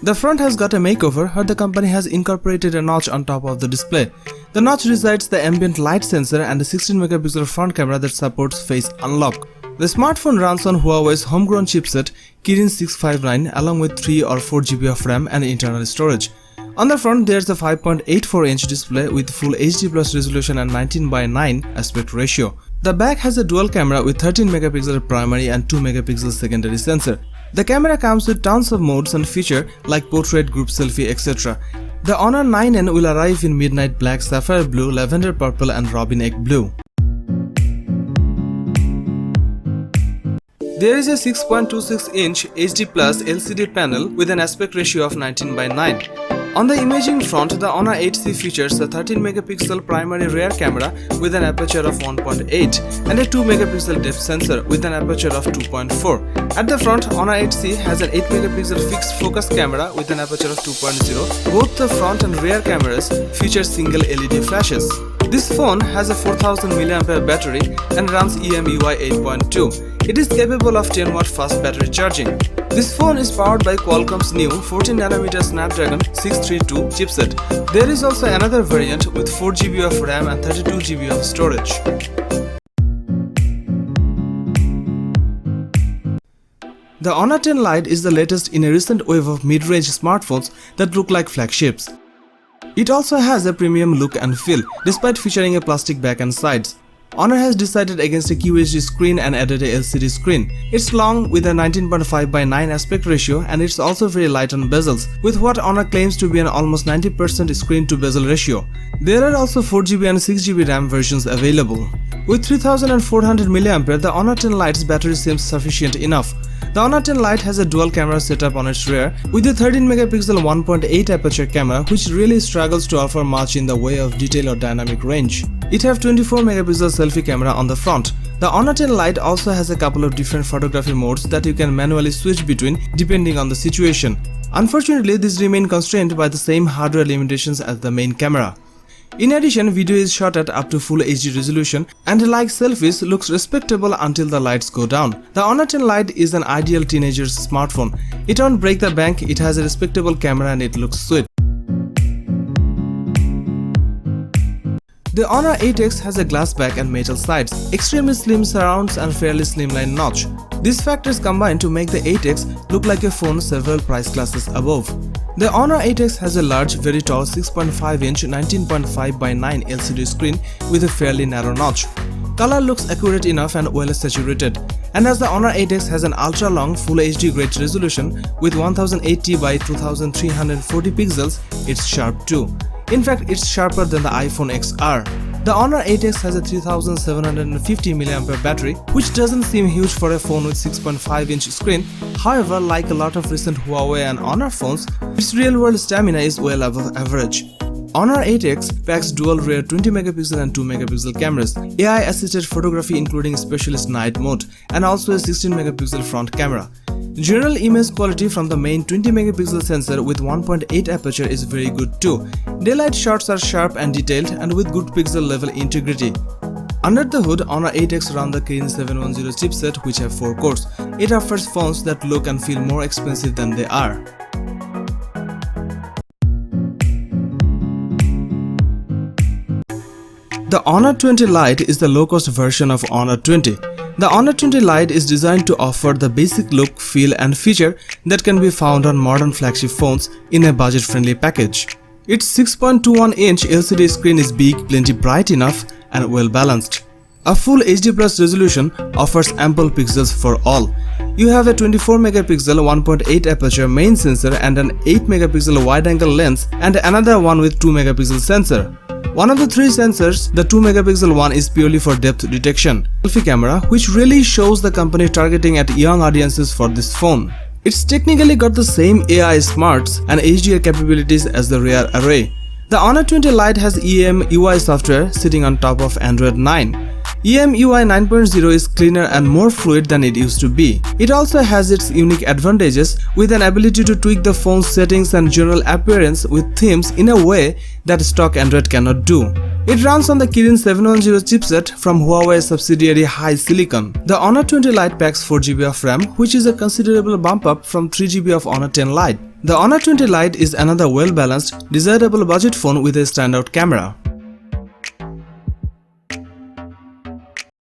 The front has got a makeover where the company has incorporated a notch on top of the display. The notch resides the ambient light sensor and a 16-megapixel front camera that supports face unlock. The smartphone runs on Huawei's homegrown chipset Kirin 659 along with 3 or 4 GB of RAM and internal storage. On the front there's a 5.84-inch display with full HD+ resolution and 19:9 aspect ratio. The back has a dual camera with 13-megapixel primary and 2-megapixel secondary sensor. The camera comes with tons of modes and features like portrait, group selfie, etc. The Honor 9N will arrive in midnight black, sapphire blue, lavender purple and robin egg blue. There is a 6.26-inch HD+ LCD panel with an aspect ratio of 19:9. On the imaging front, the Honor 8C features a 13-megapixel primary rear camera with an aperture of 1.8 and a 2-megapixel depth sensor with an aperture of 2.4. At the front, Honor 8C has an 8-megapixel fixed focus camera with an aperture of 2.0. Both the front and rear cameras feature single LED flashes. This phone has a 4000 mAh battery and runs EMUI 8.2. It is capable of 10-watt fast battery charging. This phone is powered by Qualcomm's new 14nm Snapdragon 632 chipset. There is also another variant with 4 GB of RAM and 32 GB of storage. The Honor 10 Lite is the latest in a recent wave of mid-range smartphones that look like flagships. It also has a premium look and feel, despite featuring a plastic back and sides. Honor has decided against a QHD screen and added a LCD screen. It's long with a 19.5:9 aspect ratio and it's also very light on bezels, with what Honor claims to be an almost 90% screen to bezel ratio. There are also 4GB and 6GB RAM versions available. With 3400 mAh, the Honor 10 Lite's battery seems sufficient enough. The Honor 10 Lite has a dual camera setup on its rear with a 13-megapixel 1.8 aperture camera which really struggles to offer much in the way of detail or dynamic range. It has 24-megapixel selfie camera on the front. The Honor 10 Lite also has a couple of different photography modes that you can manually switch between depending on the situation. Unfortunately, these remain constrained by the same hardware limitations as the main camera. In addition, video is shot at up to full HD resolution and like selfies looks respectable until the lights go down. The Honor 10 Lite is an ideal teenager's smartphone. It won't break the bank, it has a respectable camera and it looks sweet. The Honor 8X has a glass back and metal sides, extremely slim surrounds and fairly slimline notch. These factors combine to make the 8X look like a phone several price classes above. The Honor 8X has a large, very tall 6.5-inch 19.5:9 LCD screen with a fairly narrow notch. Color looks accurate enough and well saturated. And as the Honor 8X has an ultra-long Full HD great resolution with 1080 by 2340 pixels, it's sharp too. In fact, it's sharper than the iPhone XR. The Honor 8X has a 3750 mAh battery, which doesn't seem huge for a phone with 6.5-inch screen. However, like a lot of recent Huawei and Honor phones, its real-world stamina is well above average. Honor 8X packs dual rear 20-megapixel and 2-megapixel cameras, AI-assisted photography including specialist night mode, and also a 16-megapixel front camera. General image quality from the main 20-megapixel sensor with 1.8 aperture is very good too. Daylight shots are sharp and detailed and with good pixel level integrity. Under the hood, Honor 8X runs the Kirin 710 chipset which have 4 cores. It offers phones that look and feel more expensive than they are. The Honor 20 Lite is the low-cost version of Honor 20. The Honor 20 Lite is designed to offer the basic look, feel and feature that can be found on modern flagship phones in a budget-friendly package. Its 6.21-inch LCD screen is big, plenty bright enough and well balanced. A full HD+ resolution offers ample pixels for all. You have a 24-megapixel 1.8 aperture main sensor and an 8-megapixel wide-angle lens and another one with 2-megapixel sensor. One of the 3 sensors, the 2-megapixel one, is purely for depth detection. Selfie camera, which really shows the company targeting at young audiences for this phone. It's technically got the same AI smarts and HDR capabilities as the rear array. The Honor 20 Lite has EMUI software sitting on top of Android 9. EMUI 9.0 is cleaner and more fluid than it used to be. It also has its unique advantages with an ability to tweak the phone's settings and general appearance with themes in a way that stock Android cannot do. It runs on the Kirin 710 chipset from Huawei subsidiary HiSilicon. The Honor 20 Lite packs 4 GB of RAM, which is a considerable bump up from 3 GB of Honor 10 Lite. The Honor 20 Lite is another well-balanced, desirable budget phone with a standout camera.